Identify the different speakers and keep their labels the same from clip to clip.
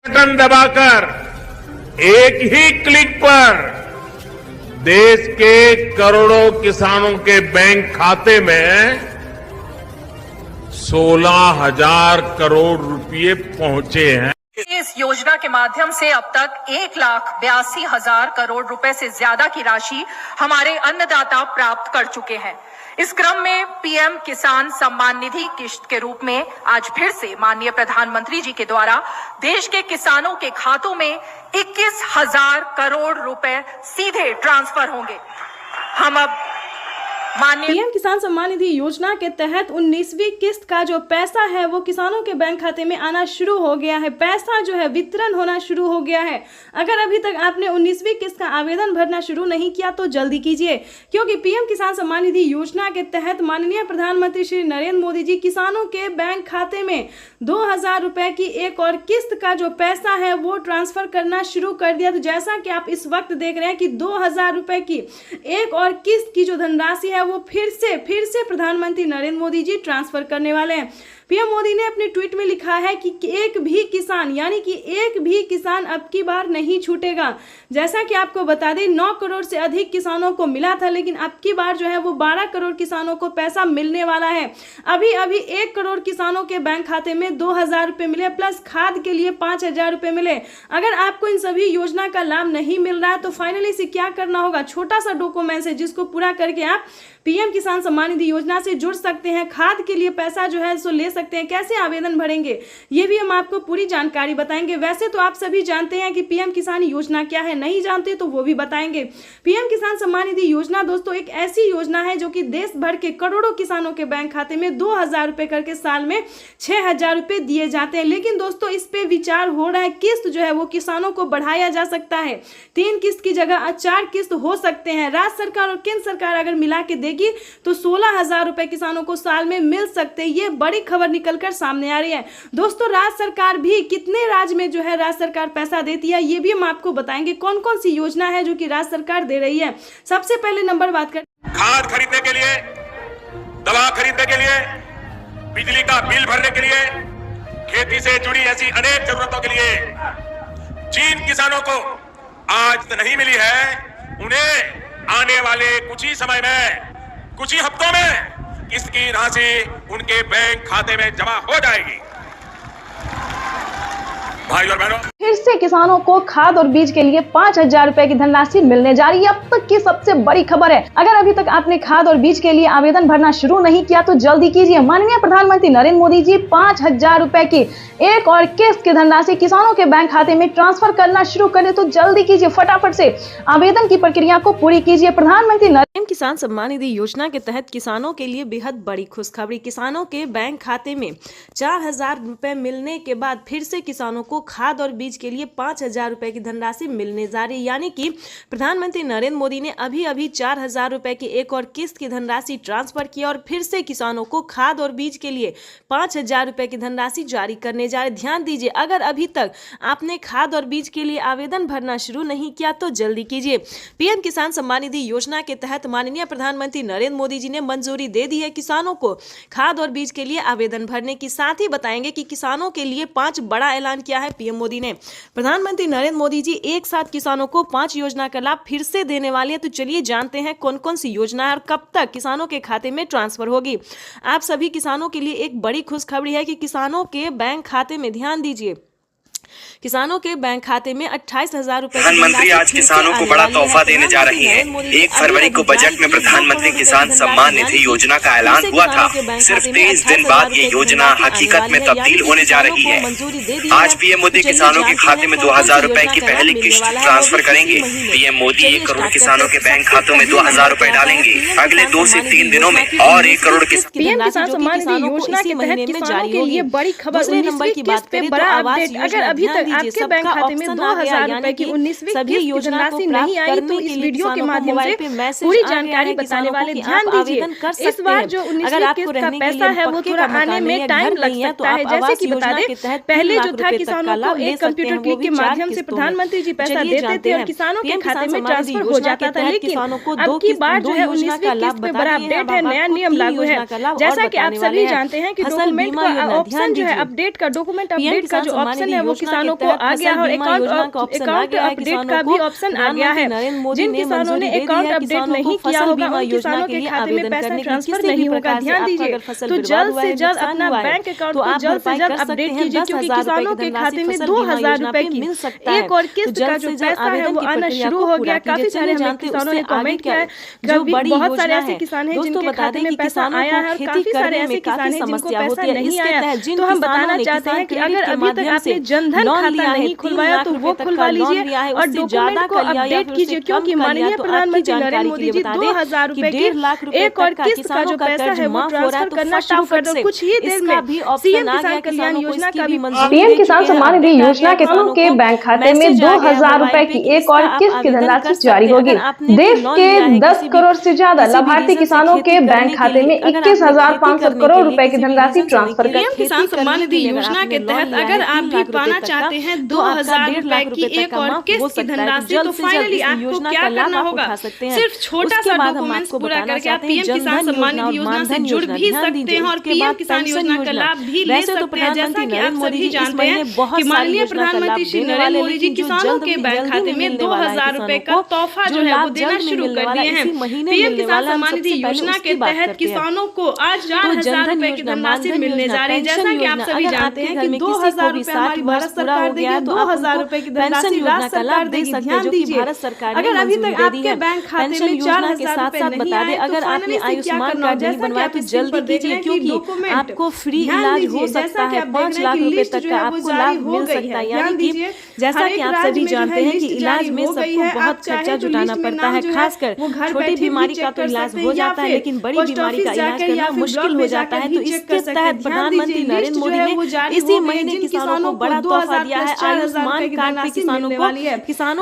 Speaker 1: Button दबाकर एक ही click पर देश के करोड़ों किसानों के बैंक खाते में 16,000 करोड़ रुपए पहुंचे हैं।
Speaker 2: इस योजना के माध्यम से अब तक 1,82,000 करोड़ रुपए से ज्यादा की राशि हमारे अन्नदाता प्राप्त कर चुके हैं। इस क्रम में पीएम किसान सम्मान निधि किश्त के रूप में आज फिर से माननीय प्रधानमंत्री जी के द्वारा देश के किसानों के खातों में 21,000 करोड़ रुपए सीधे ट्रांसफर होंगे। हम अब
Speaker 3: पीएम किसान सम्मान निधि योजना के तहत 19वीं किस्त का जो पैसा है वो किसानों के बैंक खाते में आना शुरू हो गया है। पैसा जो है वितरण होना शुरू हो गया है। अगर अभी तक आपने 19वीं किस्त का आवेदन भरना शुरू नहीं किया तो जल्दी कीजिए, क्योंकि पीएम किसान सम्मान निधि योजना के तहत माननीय प्रधानमंत्री श्री नरेंद्र मोदी जी किसानों के बैंक खाते में 2,000 रुपए की एक और किस्त का जो पैसा है वो ट्रांसफर करना शुरू कर दिया। तो जैसा कि आप इस वक्त देख रहे हैं कि 2,000 रुपए की एक और किस्त की जो धनराशि है वो फिर से प्रधानमंत्री नरेंद्र मोदी जी ट्रांसफर करने वाले हैं। पीएम मोदी ने अपने ट्वीट में लिखा है कि एक भी किसान यानी कि एक भी किसान अब की बार नहीं छूटेगा। जैसा कि आपको बता दें 9 करोड़ से अधिक किसानों को मिला था, लेकिन अब की बार जो है वो 12 करोड़ किसानों को पैसा मिलने वाला है। अभी 1 करोड़ किसानों के बैंक खाते में 2,000 रुपए मिले, प्लस खाद के लिए 5,000 रुपए मिले। अगर आपको इन सभी योजना का लाभ नहीं मिल रहा है तो फाइनली इसे क्या करना होगा, छोटा सा डॉक्यूमेंट है जिसको पूरा करके आप पीएम किसान सम्मान निधि योजना से जुड़ सकते हैं। खाद के लिए पैसा जो है सो ले सकते हैं। कैसे आवेदन भरेंगे ये भी हम आपको पूरी जानकारी बताएंगे। वैसे तो आप सभी जानते हैं कि पीएम किसान योजना क्या है, नहीं जानते तो वो भी बताएंगे। पीएम किसान सम्मान निधि योजना दोस्तों एक ऐसी योजना है जो कि देश भर के करोड़ों किसानों के बैंक खाते में 2,000 रुपए करके साल में 6,000 रुपए दिए जाते हैं। लेकिन दोस्तों इस पे विचार हो रहा है, किस्त जो है वो किसानों को बढ़ाया जा सकता है। 3 किस्त की जगह 4 किस्त हो सकते हैं। राज्य सरकार और केंद्र सरकार अगर मिला के देगी तो 16,000 रुपए किसानों को साल में मिल सकते हैं। ये बड़ी खबर निकलकर सामने आ रही है। दोस्तों राज्य सरकार भी कितने राज्य में जो है राज्य सरकार पैसा देती है ये भी हम आपको बताएंगे। कौन कौन सी योजना है जो कि राज्य सरकार दे रही है। सबसे पहले नंबर बात कर
Speaker 1: खाद खरीदने के लिए, दवा खरीदने के लिए, बिजली का बिल भरने के लिए, खेती से जुड़ी ऐसी अनेक जरूरतों के लिए जिन किसानों को आज तो नहीं मिली है, उन्हें आने वाले कुछ ही समय में, कुछ ही हफ्तों में इसकी राशि उनके बैंक खाते में जमा हो जाएगी। भाई और बहनों,
Speaker 3: फिर से किसानों को खाद और बीज के लिए 5,000 रुपए की धनराशि मिलने जा रही है। अब तक की सबसे बड़ी खबर है। अगर अभी तक आपने खाद और बीज के लिए आवेदन भरना शुरू नहीं किया तो जल्दी कीजिए। माननीय प्रधानमंत्री नरेंद्र मोदी जी 5,000 रुपए की एक और किस्त की धनराशि किसानों के बैंक खाते में ट्रांसफर करना शुरू करें तो जल्दी कीजिए, फटाफट से आवेदन की प्रक्रिया को पूरी कीजिए। प्रधानमंत्री
Speaker 4: पीएम किसान सम्मान निधि योजना के तहत किसानों के लिए बेहद बड़ी खुशखबरी। किसानों के बैंक खाते में 4,000 रुपए मिलने के बाद फिर से किसानों को खाद और बीज के लिए 5,000 रुपए की धनराशि मिलने जा रही है। यानी कि प्रधानमंत्री नरेंद्र मोदी ने अभी 4,000 रुपए की एक और किस्त की धनराशि ट्रांसफर की और फिर से किसानों को खाद और बीज के लिए 5,000 रुपए की धनराशि जारी करने जा रहे। ध्यान दीजिए, अगर अभी तक आपने खाद और बीज के लिए आवेदन भरना शुरू नहीं किया तो जल्दी कीजिए। पीएम किसान सम्मान निधि योजना के तहत माननीय प्रधानमंत्री नरेंद्र मोदी जी ने मंजूरी दे दी है किसानों को खाद और बीज के लिए आवेदन भरने की। साथ ही बताएंगे कि किसानों के लिए 5 बड़ा ऐलान किया है पीएम मोदी ने। प्रधानमंत्री नरेंद्र मोदी जी एक साथ किसानों को 5 योजना का लाभ फिर से देने वाले हैं। तो चलिए जानते हैं कौन कौन सी योजना है और कब तक किसानों के खाते में ट्रांसफर होगी। आप सभी किसानों के लिए एक बड़ी खुशखबरी है कि किसानों के बैंक खाते में, ध्यान दीजिए, किसानों के बैंक खाते में 28,000 रुपए।
Speaker 5: प्रधानमंत्री आज किसानों को बड़ा तोहफा देने जा रही है। 1 फरवरी को बजट में प्रधानमंत्री किसान सम्मान निधि योजना का ऐलान हुआ था। सिर्फ 23 दिन बाद ये योजना हकीकत में तब्दील होने जा रही है। आज पीएम मोदी किसानों के खाते में 2,000 रुपए की पहली किश्त ट्रांसफर करेंगे। पीएम मोदी 1 करोड़ किसानों के बैंक खातों में 2,000 रुपए डालेंगे। अगले 2 से 3 दिनों में और 1 करोड़
Speaker 3: पीएम किसान सम्मान निधि योजना के तहत किसानों के लिए बड़ी खबर। 19वीं किस्त पे बड़ा अपडेट। अगर अभी तक आपके बैंक खाते में 2,000 रुपए की 19वीं किस्त धनराशि नहीं आई तो इस वीडियो के माध्यम से पूरी जानकारी बताने वाले। ध्यान दीजिए, इस बार जो 19वीं किस्त का पैसा है वो थोड़ा आने में टाइम लग सकता है। जैसे कि बता दें, पहले जो था किसानों को एक कंप्यूटर क्लिक के माध्यम से प्रधानमंत्री जी पैसा देते थे और किसानों के खाते में ट्रांसफर हो जाता था। लेकिन अब की बार जो है 19वीं किस्त पे बड़ा अपडेट है, नया नियम लागू है। जैसा कि आप सभी जानते हैं कि डॉक्यूमेंट का ऑप्शन जो है अपडेट का, डॉक्यूमेंट अपडेट का जो ऑप्शन है वो किसानों को आ गया है और अकाउंट अपडेट का भी ऑप्शन आ गया है। जिन किसानों ने अकाउंट अपडेट नहीं किया होगा उन किसानों के खाते में पैसा ट्रांसफर नहीं होगा। ध्यान दीजिए, तो जल्द से जल्द अपना बैंक अकाउंट को जल्द से जल्द अपडेट कीजिए, क्योंकि किसानों के खाते में 2000 रुपए की एक और किस्त का जो पैसा है वो आना शुरू हो गया। काफी सारे किसानों ने कमेंट किया है, बहुत सारे ऐसे किसान हैं जिनके खाते में पैसा आया है और काफी सारे ऐसे किसान हैं जिनको पैसा नहीं आया। तो हम बताना चाहते हैं कि अगर अभी तक आपने जनधन खाता नहीं खुलवाया तो वो खुलवा लीजिए और डॉक्यूमेंट को अपडेट कीजिए, क्योंकि माननीय प्रधानमंत्री नरेंद्र मोदी जी 2000 रुपए की एक और किस्त का जो पैसा है वो ट्रांसफर करना शुरू कर दो। कुछ ही देर में सीएम किसान कल्याण योजना का भी
Speaker 6: पीएम किसान सम्मान निधि योजना के किसानों के बैंक खाते में 2000 रुपए की एक और किस्त की धनराशि जारी होगी। देश के 10 करोड़ से ज्यादा लाभार्थी किसानों के बैंक खाते में 21,500 करोड़ रुपए की धनराशि ट्रांसफर कर
Speaker 3: पीएम किसान सम्मान निधि योजना के तहत अगर आप भी पाना चाहते हैं 2000 रुपए की एक और किस्त की धनराशि, तो फाइनली आपको क्या करना होगा, सिर्फ छोटा सा डॉक्यूमेंट्स पूरा करके आप पीएम किसान सम्मान निधि योजना से जुड़ भी सकते हैं और पीएम किसान योजना का लाभ भी ले सकते हैं। जैसा कि आप सभी जानते हैं कि माननीय प्रधानमंत्री श्री नरेंद्र मोदी जी किसानों के बैंक खाते में 2000 रुपए का तोहफा जो है वो देना शुरू कर दिए हैं। पीएम किसान सम्मान निधि योजना के तहत किसानों को आज 4000 रुपए की धनराशि मिलने जा रही है। जैसा कि आप सभी जानते हैं कि 2000 रुपए हमारी भारत सरकार देगी, 2000 रुपए की धनराशि राज्य सरकार देगी। ध्यान दीजिए, अगर अभी तक आपके बैंक खाते में 4000 रुपए नहीं आए
Speaker 4: अगर आपने आयुष्मान कार्ड नहीं बनवाया तो जल्दी कीजिए, क्योंकि आपको फ्री इलाज हो सकता है। 5 लाख रुपए तक का आपको लाभ मिल सकता है। यानी कि जैसा कि आप सभी जानते हैं कि इलाज में सबको बहुत खर्चा जुटाना पड़ता है, खासकर छोटी बीमारी का तो इलाज हो जाता है, लेकिन बड़ी बीमारी का इलाज करना मुश्किल हो जाता है। तो इसके तहत प्रधानमंत्री नरेंद्र मोदी ने इसी महीने किसानों को बड़ा तोहफा दिया है। आयुष्मान कार्ड पे किसानों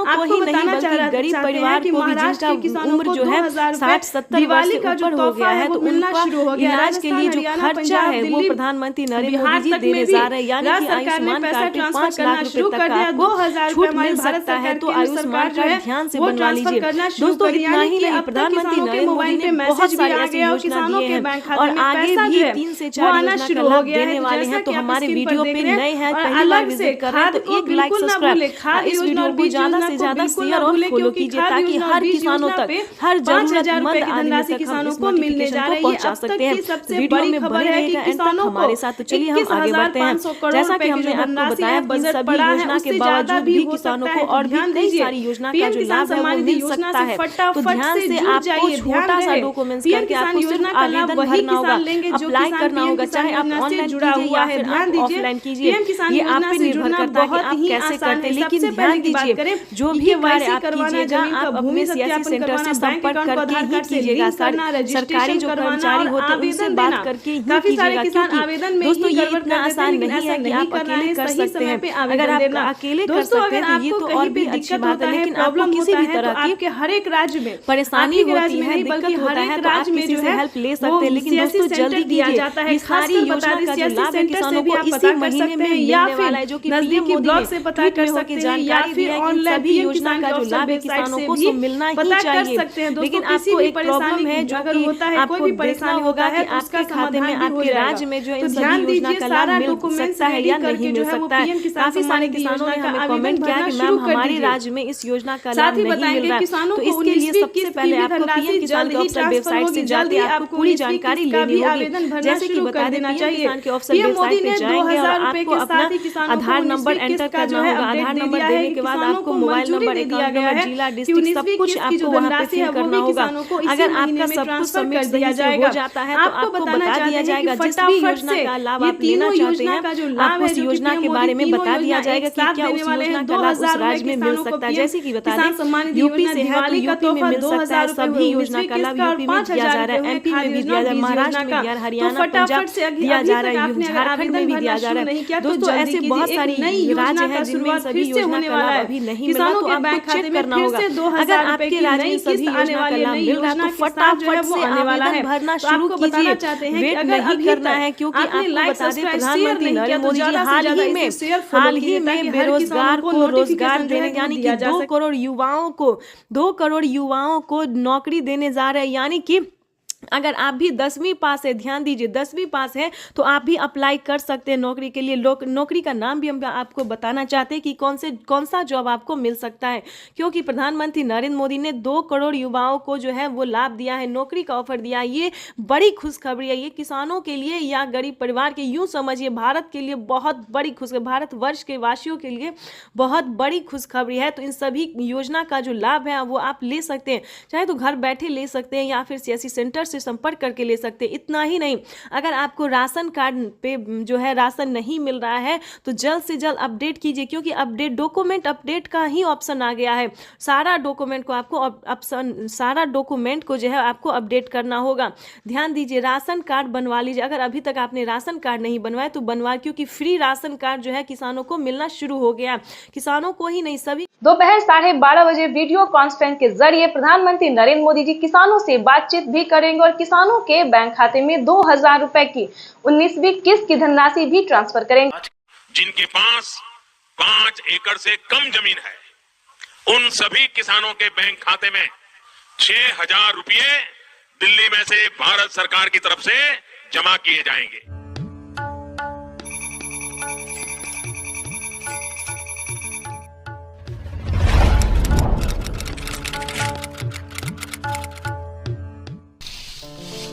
Speaker 4: को ही नहीं बल्कि गरीब परिवार को भी, जिनका उम्र जो है 60-70 वर्ष से ऊपर हो गया है, तो उनका इलाज के लिए जो खर्चा है वो प्रधानमंत्री नरेंद्र मोदी जी देने जा रहे हैं। यानी कि आयुष्मान कार्ड पे 5 लाख रुपए तक आपको छूट मिल सकता है। तो आयुष्मान कार्ड ध्यान से बनवा लीजिए दोस्तों। इतना ही नहीं, प्रधानमंत्री नरेंद्र मोदी ने बहुत सारी ऐसी योजना दी है और आगे भी 3 से 4 योजना का लाभ देने वाले हैं। तो हमारे वीडियो पे नए हैं, पहली बार विजिट कर रहे हैं तो एक लाइक सब्सक्राइब, इस वीडियो को ज्यादा से ज्यादा शेयर और फॉलो कीजिए, ताकि हर किसानों तक, हर जरूरतमंद आदमी तक किसानों को मिलने जा रही है। पहुंचा सकते हैं। वीडियो में बने रहेगा एंड तक हमारे साथ। तो चलिए हम आगे बढ़ते हैं। जैसा कि हमने आपको बताया कि सभी योजना के बावजूद भी किसानों को और भी कई सारी योजना का जो लाभ है वो मिल सकता है। तो ध्यान से आपको छोटा सा डॉक्यूमेंट्स करके आपको सिर्फ आवेदन भरना होगा, अप्लाई करना होगा, चाहे आप ऑनलाइन कीजिए या फिर आप ऑफलाइन कीजिए, ये आप पे निर्भर करता है कि आप कैसे करते हैं। लेकिन ध्यान दीजिए, जो भी कार्य आप कीजिएगा आप अपने सीएससी सेंटर से संपर्क करके ही कीजिएगा। सरकारी जो कर्मचारी होते हैं उनसे बात करके ही कीजिएगा, क्योंकि दोस्तों ये इतना आसान नहीं है कि आप अकेले कर सकते हैं। अगर आप अकेले कर सकते हैं तो ये तो और भी अच्छी बात है, लेकिन आपको किसी भी तरह की
Speaker 3: हर एक राज्य में
Speaker 4: परेशानी होती है, दिक्कत होता है तो आप किसी से हेल्प ले सकते हैं। लेकिन दोस्तों जल्दी दिया जाता है। सारी योजना का जो लाभ है किसानों को इसी महीने में मिलने वाला है, जो कि नजदीकी ब्लॉक से पता कर सकते हैं या फिर ऑनलाइन सभी योजना का जो लाभ है किसानों को तो मिलना ही चाहिए। लेकिन आपको एक प्रॉब्लम है जो कि आपको भी परेशानी होगा कि आपके खाते में आपके राज्य में जो इन सभी योजना का लाभ मिल सकता है या नहीं मिल सकता है। काफी सारे किसानों ने हमें कमेंट किया कि मैम हमारे राज्य में इस योजना का लाभ नहीं मिल रहा है। तो इसके लिए सबसे पहले आपको पीएम किसान के ऑफिशियल वेबसाइट से जाके आपको पूरी जानकारी लेनी होगी। जैसे कि बता देना चाहिए, किसान के ऑफिशियल वेबसाइट पे जाएंगे और आपको अपना आधार नंबर एंटर करना होगा। आधार नंबर देने के बाद आपको मोबाइल नंबर, अकाउंट नंबर, जिला, डिस्ट्रिक्ट सब कुछ आपको वहाँ पे फिल करना होगा। अगर आपका सब कुछ सबमिट सही से हो जाता है तो आपको बता दिया जाएगा जिस भी योजना का लाभ आप लेना चाहते हैं, आपको उस योजना के बारे में बता दिया जाएगा कि क्या उस योजना का लाभ उस राज्य में मिल सकता है। जैसे कि बता दें यूपी से है तो यूपी में मिल सकता है, सभी योजना का लाभ यूपी में दिया जा रहा है, एमपी में भी दिया जा रहा है, महाराष्ट्र में दिया रहा है, हरियाणा, पंजाब दिया जा रहा है, झारखंड में भी दिया जा रहा है। दोस्तों ऐसे बहुत सारी राज्य हैं जिनमें सभी योजना का लाभ अभी नहीं मिला, तो आपको चेक करना होगा। अगर आपके राज्य में सभी योजना का लाभ मिल रहा है तो फटाफट से आवेदन भरना शुरू कीजिए, वेट नहीं करना है। क्योंकि आपको बता दें प्रधानमंत्री नरेंद्र मोदी जी हाल ही में बेरोजगार को रोजगार देने, यानी कि 2 करोड़ युवाओं को नौकरी देने जा रहे हैं। यानी कि अगर आप भी 10वीं पास है, ध्यान दीजिए 10वीं पास है तो आप भी अप्लाई कर सकते हैं नौकरी के लिए। नौकरी का नाम भी हम आपको बताना चाहते हैं कि कौन सा जॉब आपको मिल सकता है, क्योंकि प्रधानमंत्री नरेंद्र मोदी ने 2 करोड़ युवाओं को जो है वो लाभ दिया है, नौकरी का ऑफर दिया है। ये बड़ी खुशखबरी है, ये किसानों के लिए या गरीब परिवार के, यूँ समझिए भारत के लिए बहुत बड़ी खुशखबरी, भारतवर्ष के वासियों के लिए बहुत बड़ी खुशखबरी है। तो इन सभी योजना का जो लाभ है वो आप ले सकते हैं, चाहे तो घर बैठे ले सकते हैं या फिर सीएससी सेंटर से संपर्क करके ले सकते हैं। इतना ही नहीं, अगर आपको राशन कार्ड पे जो है राशन नहीं मिल रहा है तो जल्द से जल्द अपडेट कीजिए, क्योंकि डॉक्यूमेंट अपडेट का ही ऑप्शन आ गया है। सारा डॉक्यूमेंट को जो है आपको अपडेट करना होगा। ध्यान दीजिए, राशन कार्ड बनवा लीजिए। अगर अभी तक आपने राशन कार्ड नहीं बनवाया तो बनवाए, क्योंकि फ्री राशन कार्ड जो है किसानों को मिलना शुरू हो गया। किसानों को ही नहीं, सभी।
Speaker 6: दोपहर 12:30 बजे वीडियो कॉन्फ्रेंस के जरिए प्रधानमंत्री नरेंद्र मोदी जी किसानों से बातचीत भी करेंगे और किसानों के बैंक खाते में 2000 रुपए की 19वीं किस्त की धनराशि भी ट्रांसफर करेंगे।
Speaker 1: जिनके पास 5 एकड़ से कम जमीन है उन सभी किसानों के बैंक खाते में 6000 रुपये दिल्ली में से भारत सरकार की तरफ से जमा किए जाएंगे।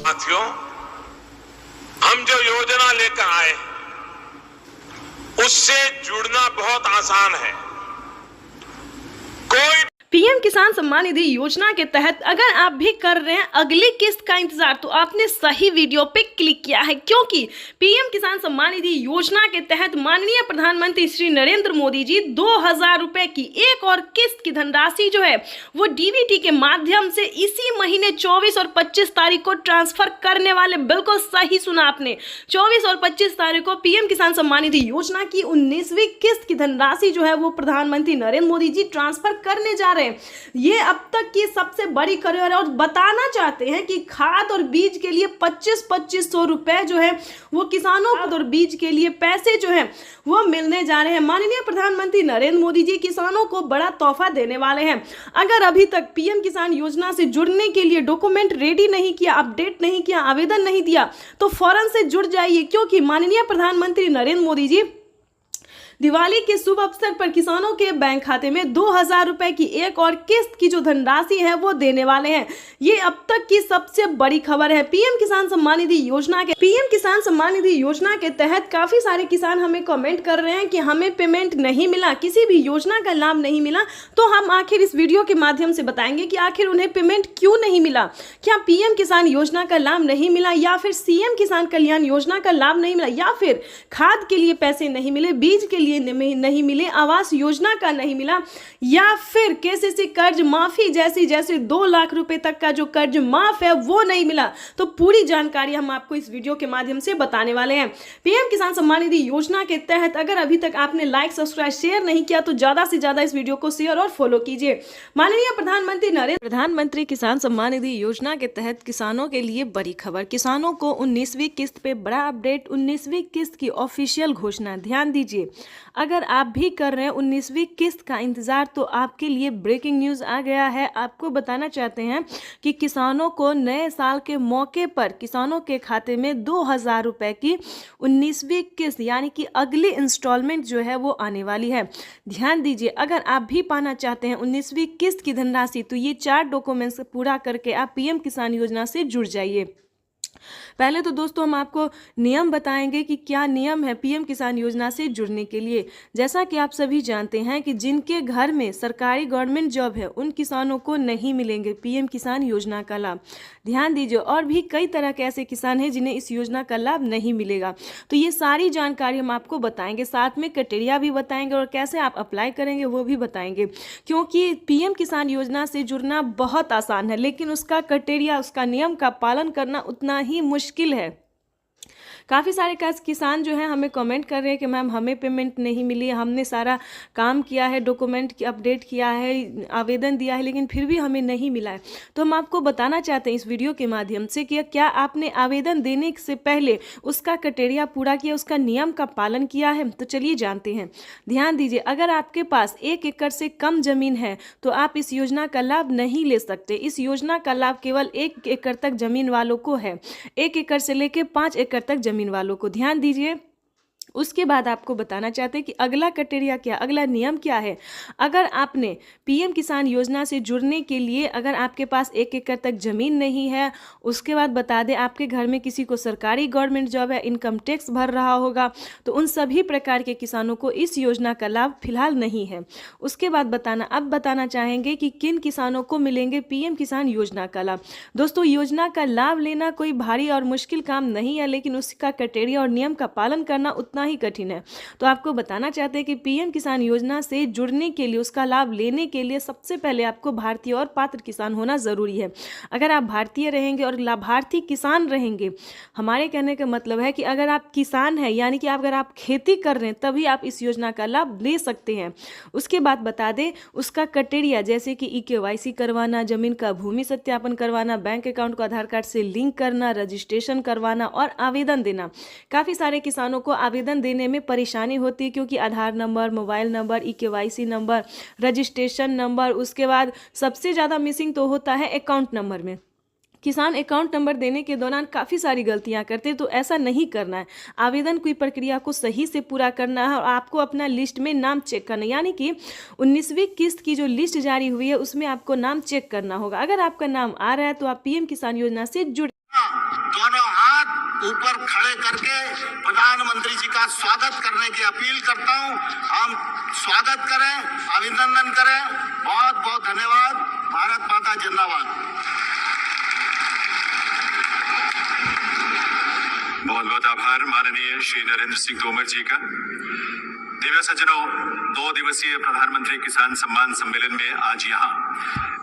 Speaker 1: साथियों, हम जो योजना लेकर आए उससे जुड़ना बहुत आसान है। कोई
Speaker 3: पीएम किसान सम्मान निधि योजना के तहत अगर आप भी कर रहे हैं अगली किस्त का इंतजार तो आपने सही वीडियो पे क्लिक किया है, क्योंकि पीएम किसान सम्मान निधि योजना के तहत माननीय प्रधानमंत्री श्री नरेंद्र मोदी जी 2000 रुपए की एक और किस्त की धनराशि जो है वो डीबीटी के माध्यम से इसी महीने 24 और 25 तारीख को ट्रांसफर करने वाले। बिल्कुल सही सुना आपने, 24 और 25 तारीख को पीएम किसान सम्मान निधि योजना की 19वीं किस्त की धनराशि जो है वो प्रधानमंत्री नरेंद्र मोदी जी ट्रांसफर करने जा रहे हैं। ये अब तक की सबसे बड़ी खबर है और बताना चाहते हैं कि खाद और बीज के लिए 2500 रुपए जो है वो किसानों को और बीज के लिए पैसे जो है वो मिलने जा रहे हैं। माननीय प्रधानमंत्री नरेंद्र मोदी जी किसानों को बड़ा तोहफा देने वाले हैं। अगर अभी तक पीएम किसान योजना से जुड़ने के लिए डॉक्यूमेंट रेडी नहीं किया, अपडेट नहीं किया, आवेदन नहीं दिया तो फौरन से जुड़ जाइए, क्योंकि माननीय प्रधानमंत्री नरेंद्र मोदी जी दिवाली के शुभ अवसर पर किसानों के बैंक खाते में 2000 रुपए की एक और किस्त की जो धनराशि है वो देने वाले हैं। ये अब तक की सबसे बड़ी खबर है पीएम किसान सम्मान निधि योजना के। पीएम किसान सम्मान निधि योजना के तहत काफी सारे किसान हमें कमेंट कर रहे हैं कि हमें पेमेंट नहीं मिला, किसी भी योजना का लाभ नहीं मिला। तो हम आखिर इस वीडियो के माध्यम से बताएंगे कि आखिर उन्हें पेमेंट क्यों नहीं मिला। क्या पीएम किसान योजना का लाभ नहीं मिला, या फिर सीएम किसान कल्याण योजना का लाभ नहीं मिला, या फिर खाद के लिए पैसे नहीं मिले, बीज के लिए नहीं मिले, आवास योजना का नहीं मिला, या फिर केसीसी कर्ज माफी जैसे 2 लाख रुपए तक का जो कर्ज माफ है वो नहीं मिला। तो पूरी जानकारी हम आपको इस वीडियो के माध्यम से बताने वाले हैं। पीएम किसान सम्मान निधि योजना के तहत अगर अभी तक आपने लाइक, सब्सक्राइब, शेयर नहीं किया तो ज्यादा से ज्यादा इस वीडियो को शेयर और फॉलो कीजिए। माननीय
Speaker 4: प्रधानमंत्री किसान सम्मान निधि योजना के तहत किसानों के लिए बड़ी खबर, किसानों को 19वीं किस्त पे बड़ा अपडेट, 19वीं किस्त की ऑफिशियल घोषणा। ध्यान दीजिए, अगर आप भी कर रहे हैं 19वीं किस्त का इंतजार तो आपके लिए ब्रेकिंग न्यूज़ आ गया है। आपको बताना चाहते हैं कि किसानों को नए साल के मौके पर किसानों के खाते में 2000 रुपए की 19वीं किस्त यानी कि अगली इंस्टॉलमेंट जो है वो आने वाली है। ध्यान दीजिए, अगर आप भी पाना चाहते हैं 19वीं किस्त की धनराशि तो ये 4 डॉक्यूमेंट्स पूरा करके आप पीएम किसान योजना से जुड़ जाइए। पहले तो दोस्तों हम आपको नियम बताएंगे कि क्या नियम है पीएम किसान योजना से जुड़ने के लिए। जैसा कि आप सभी जानते हैं कि जिनके घर में सरकारी गवर्नमेंट जॉब है उन किसानों को नहीं मिलेंगे पीएम किसान योजना का लाभ। ध्यान दीजिए, और भी कई तरह के ऐसे किसान हैं जिन्हें इस योजना का लाभ नहीं मिलेगा। तो ये सारी जानकारी हम आपको बताएंगे, साथ में क्राइटेरिया भी बताएंगे और कैसे आप अप्लाई करेंगे वो भी बताएंगे, क्योंकि पीएम किसान योजना से जुड़ना बहुत आसान है लेकिन उसका क्राइटेरिया, उसका नियम का पालन करना उतना ही मुश्किल है। काफ़ी सारे किसान जो हैं हमें कमेंट कर रहे हैं कि मैम हमें पेमेंट नहीं मिली, हमने सारा काम किया है, डॉक्यूमेंट अपडेट किया है, आवेदन दिया है, लेकिन फिर भी हमें नहीं मिला है। तो हम आपको बताना चाहते हैं इस वीडियो के माध्यम से कि क्या आपने आवेदन देने से पहले उसका क्राइटेरिया पूरा किया, उसका नियम का पालन किया है। तो चलिए जानते हैं। ध्यान दीजिए, अगर आपके पास 1 एकड़ से कम जमीन है तो आप इस योजना का लाभ नहीं ले सकते। इस योजना का लाभ केवल 1 एकड़ तक जमीन वालों को है, 1 एकड़ से लेकर 5 एकड़ तक जमीन वालों को। ध्यान दीजिए, उसके बाद आपको बताना चाहते हैं कि अगला क्राइटेरिया क्या, अगला नियम क्या है। अगर आपने पीएम किसान योजना से जुड़ने के लिए अगर आपके पास 1 एकड़ तक ज़मीन नहीं है, उसके बाद बता दें आपके घर में किसी को सरकारी गवर्नमेंट जॉब है, इनकम टैक्स भर रहा होगा, तो उन सभी प्रकार के किसानों को इस योजना का लाभ फिलहाल नहीं है। उसके बाद बताना चाहेंगे कि किन किसानों को मिलेंगे पीएम किसान योजना का लाभ। दोस्तों, योजना का लाभ लेना कोई भारी और मुश्किल काम नहीं है, लेकिन उसका क्राइटेरिया और नियम का पालन करना उतना ही कठिन है। तो आपको बताना चाहते हैं कि पीएम किसान योजना से जुड़ने के लिए, उसका लाभ लेने के लिए सबसे पहले आपको भारतीय और पात्र किसान होना जरूरी है। अगर आप भारतीय रहेंगे और लाभार्थी किसान रहेंगे, हमारे कहने का मतलब है कि अगर आप किसान हैं, यानी कि अगर आप खेती कर रहे हैं, तभी आप इस योजना का लाभ ले सकते हैं। उसके बाद बता दें उसका क्राइटेरिया, जैसे कि EKYC करवाना, जमीन का भूमि सत्यापन करवाना, बैंक अकाउंट को आधार कार्ड से लिंक करना, रजिस्ट्रेशन करवाना और आवेदन देना। काफ़ी सारे किसानों को आवेदन देने में परेशानी होती है, क्योंकि Aadhaar number, mobile number, EKYC number, registration number, उसके बाद सबसे ज़्यादा मिसिंग तो होता है अकाउंट नंबर में। किसान अकाउंट नंबर देने के दौरान काफ़ी सारी गलतियां करते हैं, तो ऐसा नहीं करना है। आवेदन की प्रक्रिया को सही से पूरा करना है और आपको अपना लिस्ट में नाम चेक करना है, यानी कि 19वीं किस्त की जो लिस्ट जारी हुई है उसमें आपको नाम चेक करना होगा। अगर आपका नाम आ रहा है तो आप पीएम किसान योजना से जुड़।
Speaker 7: दोनों हाथ ऊपर खड़े करके प्रधानमंत्री जी का स्वागत करने की अपील करता हूं। हम स्वागत करें, अभिनंदन करें। बहुत बहुत धन्यवाद। भारत माता जिंदाबाद।
Speaker 8: बहुत बहुत आभार माननीय श्री नरेंद्र सिंह तोमर जी का। दिव्य सज्जनों, 2 दिवसीय प्रधानमंत्री किसान सम्मान सम्मेलन में आज यहाँ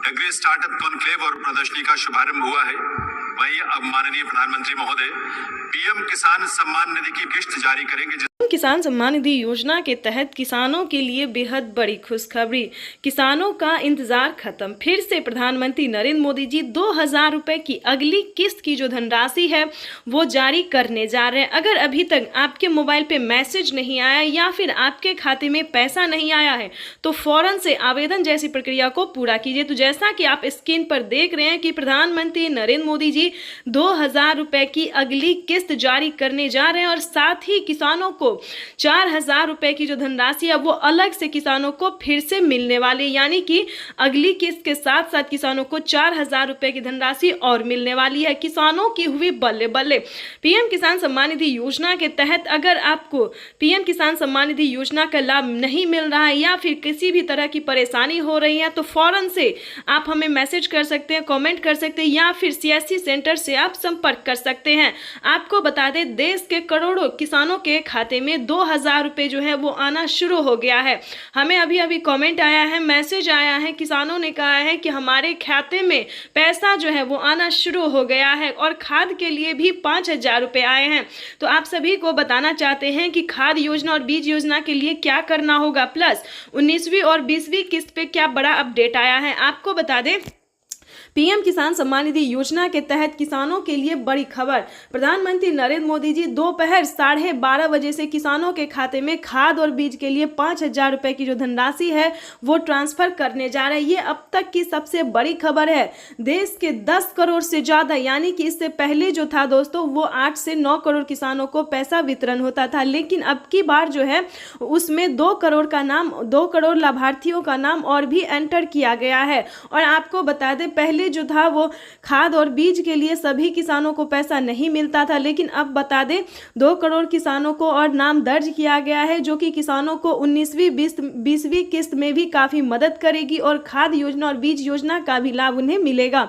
Speaker 8: एग्री स्टार्टअप कॉन्क्लेव और प्रदर्शनी का शुभारंभ हुआ है। वहीं अब माननीय प्रधानमंत्री महोदय पीएम किसान सम्मान निधि की किस्त जारी करेंगे।
Speaker 4: किसान सम्मान निधि योजना के तहत किसानों के लिए बेहद बड़ी खुशखबरी। किसानों का इंतजार खत्म। फिर से प्रधानमंत्री नरेंद्र मोदी जी 2000 रुपए की अगली किस्त की जो धनराशि है वो जारी करने जा रहे हैं। अगर अभी तक आपके मोबाइल पे मैसेज नहीं आया या फिर आपके खाते में पैसा नहीं आया है, तो फौरन से आवेदन जैसी प्रक्रिया को पूरा कीजिए। तो जैसा कि आप स्क्रीन पर देख रहे हैं कि प्रधानमंत्री नरेंद्र मोदी जी 2000 रुपए की अगली किस्त जारी करने जा रहे हैं और साथ ही किसानों को 4000 रुपए की जो धनराशि है वो अलग से किसानों को फिर से मिलने वाली, यानी कि अगली किस्त के साथ साथ किसानों को 4000 रुपए की धनराशि और मिलने वाली है। किसानों की हुई बल्ले बल्ले। पीएम किसान सम्मान निधि योजना के तहत अगर आपको पीएम किसान सम्मान निधि योजना का लाभ नहीं मिल रहा है या फिर किसी भी तरह की परेशानी हो रही है, तो फौरन से आप हमें मैसेज कर सकते हैं, कमेंट कर सकते हैं या फिर CSC सेंटर से आप संपर्क कर सकते हैं। आपको बता दें, देश के करोड़ों किसानों के खाते में 2000 रुपए जो है वो आना शुरू हो गया है। हमें अभी अभी कमेंट आया है, मैसेज आया है, किसानों ने कहा है कि हमारे खाते में पैसा जो है वो आना शुरू हो गया है और खाद के लिए भी 5000 रुपए आए हैं। तो आप सभी को बताना चाहते हैं कि खाद योजना और बीज योजना के लिए क्या करना होगा, प्लस 19वीं और 20वीं किस्त पे क्या बड़ा अपडेट आया है। आपको बता दें, पीएम किसान सम्मान निधि योजना के तहत किसानों के लिए बड़ी खबर। प्रधानमंत्री नरेंद्र मोदी जी दोपहर 12:30 बजे से किसानों के खाते में खाद और बीज के लिए 5000 रुपए की जो धनराशि है वो ट्रांसफर करने जा रहे हैं। ये अब तक की सबसे बड़ी खबर है। देश के 10 करोड़ से ज्यादा, यानी कि इससे पहले जो था दोस्तों वो 8 से 9 करोड़ किसानों को पैसा वितरण होता था, लेकिन अब की बार जो है उसमें 2 करोड़ लाभार्थियों का नाम और भी एंटर किया गया है। और आपको बता दें, पहले जो था वो खाद और बीज के लिए सभी किसानों को पैसा नहीं मिलता था, लेकिन अब बता दें 2 करोड़ किसानों को और नाम दर्ज किया गया है, जो कि किसानों को 19वीं 20वीं किस्त में भी काफी मदद करेगी और खाद योजना और बीज योजना का भी लाभ उन्हें मिलेगा।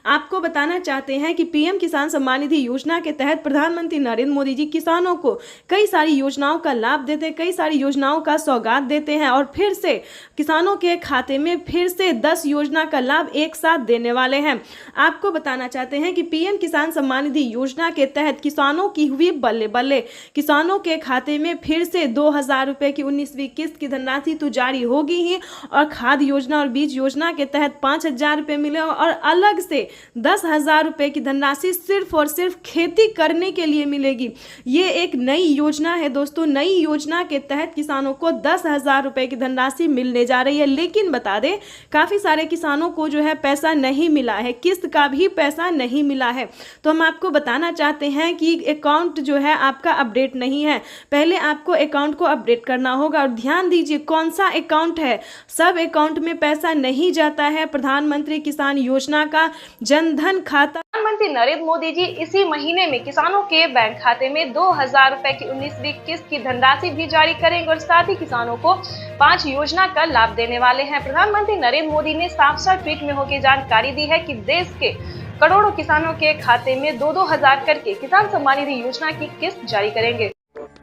Speaker 4: आपको बताना चाहते हैं कि पीएम किसान सम्मान निधि योजना के तहत प्रधानमंत्री नरेंद्र मोदी जी किसानों को कई सारी योजनाओं का लाभ देते हैं, कई सारी योजनाओं का सौगात देते हैं और फिर से किसानों के खाते में फिर से 10 योजना का लाभ एक साथ देने वाले
Speaker 3: वाले हैं। आपको बताना चाहते हैं कि पीएम किसान सम्मान निधि योजना के तहत किसानों की हुई बल्ले बल्ले। किसानों के खाते में फिर से 2,000 रुपए की 19वीं किस्त की धनराशि तो जारी होगी ही, और खाद योजना और बीज योजना के तहत 5,000 रुपए मिले, और अलग से 10,000 रुपए की धनराशि सिर्फ और सिर्फ खेती करने के लिए मिलेगी। ये एक नई योजना है दोस्तों। नई योजना के तहत किसानों को 10,000 रुपए की धनराशि मिलने जा रही है। लेकिन बता दें, काफी सारे किसानों को जो है पैसा नहीं मिला है, किस्त का भी पैसा नहीं मिला है। तो हम आपको बताना चाहते हैं कि अकाउंट जो है आपका अपडेट नहीं है। पहले आपको अकाउंट को अपडेट करना होगा, और ध्यान दीजिए कौन सा अकाउंट है। सब अकाउंट में पैसा नहीं जाता है। प्रधानमंत्री किसान योजना का जनधन खाता,
Speaker 6: प्रधानमंत्री नरेंद्र मोदी जी इसी महीने में किसानों के बैंक खाते में 2,000 रुपए की 19वीं किस्त की धनराशि भी जारी करेंगे, और साथ ही किसानों को 5 योजना का लाभ देने वाले हैं। प्रधानमंत्री नरेंद्र मोदी ने साफ-साफ ट्वीट में होकर जानकारी दी है कि देश के करोड़ों किसानों के खाते में 2-2 हजार करके किसान सम्मान निधि योजना की किस्त जारी करेंगे।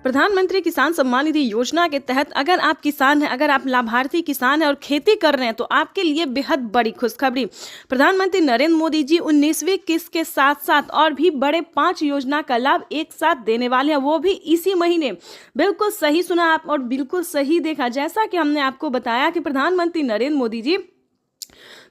Speaker 3: प्रधानमंत्री किसान सम्मान निधि योजना के तहत अगर आप किसान हैं, अगर आप लाभार्थी किसान हैं और खेती कर रहे हैं, तो आपके लिए बेहद बड़ी खुशखबरी। प्रधानमंत्री नरेंद्र मोदी जी 19वीं किस्त के साथ साथ और भी बड़े 5 योजना का लाभ एक साथ देने वाले हैं, वो भी इसी महीने। बिल्कुल सही सुना आप और बिल्कुल सही देखा। जैसा कि हमने आपको बताया कि प्रधानमंत्री नरेंद्र मोदी जी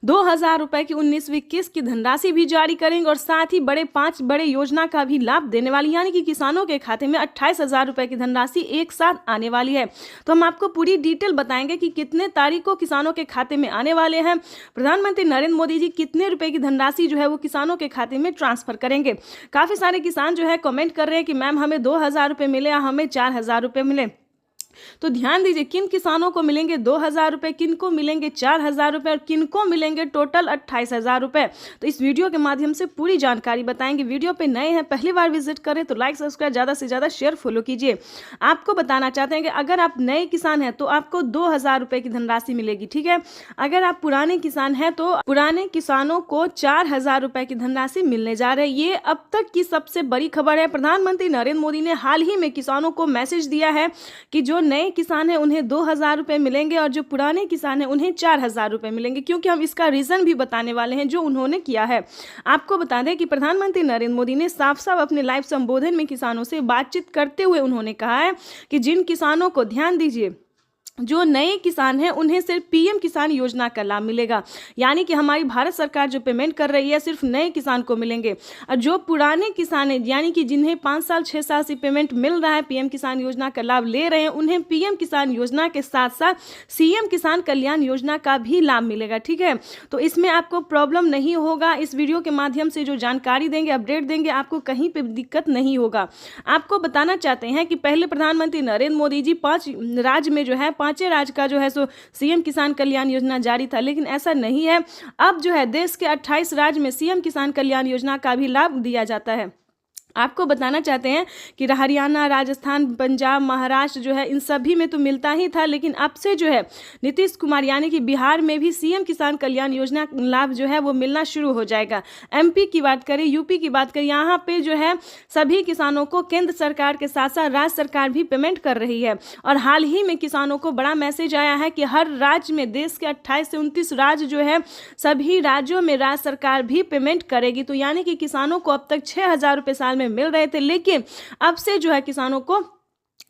Speaker 3: 2,000 रुपए की 19वीं किस्त की धनराशि भी जारी करेंगे, और साथ ही 5 बड़े योजना का भी लाभ देने वाली, यानी कि किसानों के खाते में 28,000 रुपए की धनराशि एक साथ आने वाली है। तो हम आपको पूरी डिटेल बताएंगे कि कितने तारीख को किसानों के खाते में आने वाले हैं। प्रधानमंत्री नरेंद्र मोदी जी कितने रुपए की धनराशि जो है वो किसानों के खाते में ट्रांसफर करेंगे। काफी सारे किसान जो है कमेंट कर रहे हैं कि मैम हमें 2,000 रुपए मिले या हमें 4,000 रुपए मिले। तो ध्यान दीजिए, किन किसानों को मिलेंगे 2,000 रुपए, किन को मिलेंगे 4,000 रुपए, और किन को मिलेंगे टोटल 28,000 रुपए। तो इस वीडियो के माध्यम से पूरी जानकारी बताएंगे। वीडियो पे नए हैं, पहली बार विजिट करें तो लाइक सब्सक्राइब ज़्यादा से ज़्यादा शेयर फॉलो कीजिए। आपको बताना चाहते हैं कि अगर आप नए किसान हैं तो आपको 2,000 रुपए की धनराशि मिलेगी, ठीक है। अगर आप पुराने किसान हैं तो पुराने किसानों को 4,000 रुपए की धनराशि मिलने जा रही है। ये अब तक की सबसे बड़ी खबर है। प्रधानमंत्री नरेंद्र मोदी ने हाल ही में किसानों को मैसेज दिया है कि जो नए किसान हैं उन्हें 2,000 रुपए मिलेंगे, और जो पुराने किसान हैं उन्हें 4,000 रुपए मिलेंगे, क्योंकि हम इसका रीजन भी बताने वाले हैं जो उन्होंने किया है। आपको बता दें कि प्रधानमंत्री नरेंद्र मोदी ने साफ साफ अपने लाइव संबोधन में किसानों से बातचीत करते हुए उन्होंने कहा है कि जिन किसानों को, ध्यान दीजिए, जो नए किसान हैं उन्हें सिर्फ पीएम किसान योजना का लाभ मिलेगा, यानी कि हमारी भारत सरकार जो पेमेंट कर रही है सिर्फ नए किसान को मिलेंगे। और जो पुराने किसान हैं, यानी कि जिन्हें 5 साल 6 साल से पेमेंट मिल रहा है, पीएम किसान योजना का लाभ ले रहे हैं, उन्हें पीएम किसान योजना के साथ साथ सीएम किसान कल्याण योजना का भी लाभ मिलेगा, ठीक है। तो इसमें आपको प्रॉब्लम नहीं होगा। इस वीडियो के माध्यम से जो जानकारी देंगे, अपडेट देंगे, आपको कहीं पर दिक्कत नहीं होगा। आपको बताना चाहते हैं कि पहले प्रधानमंत्री नरेंद्र मोदी जी 5 राज्य में जो है 5 राज्य का जो है सो सीएम किसान कल्याण योजना जारी था, लेकिन ऐसा नहीं है। अब जो है देश के 28 राज्य में सीएम किसान कल्याण योजना का भी लाभ दिया जाता है। आपको बताना चाहते हैं कि हरियाणा, राजस्थान, पंजाब, महाराष्ट्र जो है इन सभी में तो मिलता ही था, लेकिन अब से जो है नीतीश कुमार यानी कि बिहार में भी सीएम किसान कल्याण योजना लाभ जो है वो मिलना शुरू हो जाएगा। एमपी की बात करें, यूपी की बात करें, यहाँ पे जो है सभी किसानों को केंद्र सरकार के साथ साथ राज्य सरकार भी पेमेंट कर रही है। और हाल ही में किसानों को बड़ा मैसेज आया है कि हर राज्य में, देश के 28 से 29 राज्य जो है, सभी राज्यों में राज्य सरकार भी पेमेंट करेगी। तो यानी कि किसानों को अब तक 6,000 रुपये साल में मिल रहे थे, लेकिन अब से जो है किसानों को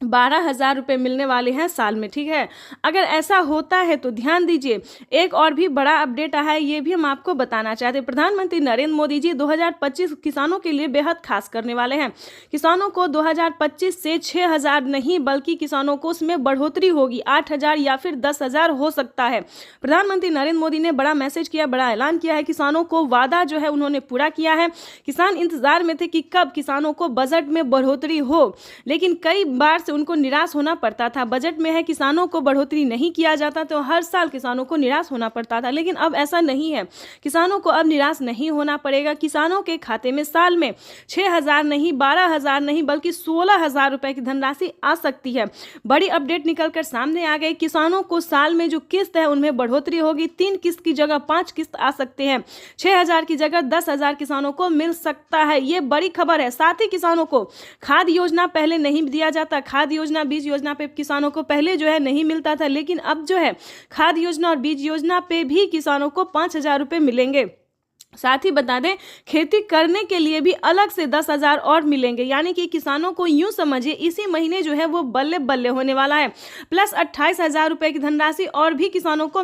Speaker 3: 12,000 रुपये मिलने वाले हैं साल में, ठीक है। अगर ऐसा होता है तो ध्यान दीजिए, एक और भी बड़ा अपडेट आया है, ये भी हम आपको बताना चाहते हैं। प्रधानमंत्री नरेंद्र मोदी जी 2025 किसानों के लिए बेहद खास करने वाले हैं। किसानों को 2025 से 6,000 नहीं बल्कि किसानों को उसमें बढ़ोतरी होगी, 8,000 या फिर 10,000 हो सकता है। प्रधानमंत्री नरेंद्र मोदी ने बड़ा मैसेज किया, बड़ा ऐलान किया है। किसानों को वादा जो है उन्होंने पूरा किया है। किसान इंतजार में थे कि कब किसानों को बजट में बढ़ोतरी हो, लेकिन कई बार से उनको निराश होना पड़ता था। बजट में है किसानों को बढ़ोतरी नहीं किया जाता तो हर साल किसानों को निराश होना पड़ता था, लेकिन अब ऐसा नहीं है। किसानों को अब निराश नहीं होना पड़ेगा। किसानों के खाते में साल में 6,000 नहीं, 12,000 नहीं बल्कि 16,000 रुपए की धनराशि आ सकती है। बड़ी अपडेट निकलकर सामने आ गई। किसानों को साल में जो किस्त है उनमें बढ़ोतरी होगी। 3 किस्त की जगह 5 किस्त आ सकते हैं। 6,000 की जगह 10,000 किसानों को मिल सकता है। ये बड़ी खबर है। साथ ही किसानों को खाद योजना पहले नहीं दिया जाता। खाद योजना, बीज योजना पे किसानों को पहले जो है नहीं मिलता था, लेकिन अब जो है खाद योजना और बीज योजना पे भी किसानों को 5,000 रुपए मिलेंगे। साथ ही बता दें खेती करने के लिए भी अलग से 10,000 और मिलेंगे, यानी कि किसानों को यूं समझिए इसी महीने जो है वो बल्ले बल्ले होने वाला है। प्लस 28,000 रुपए की धनराशि और भी किसानों को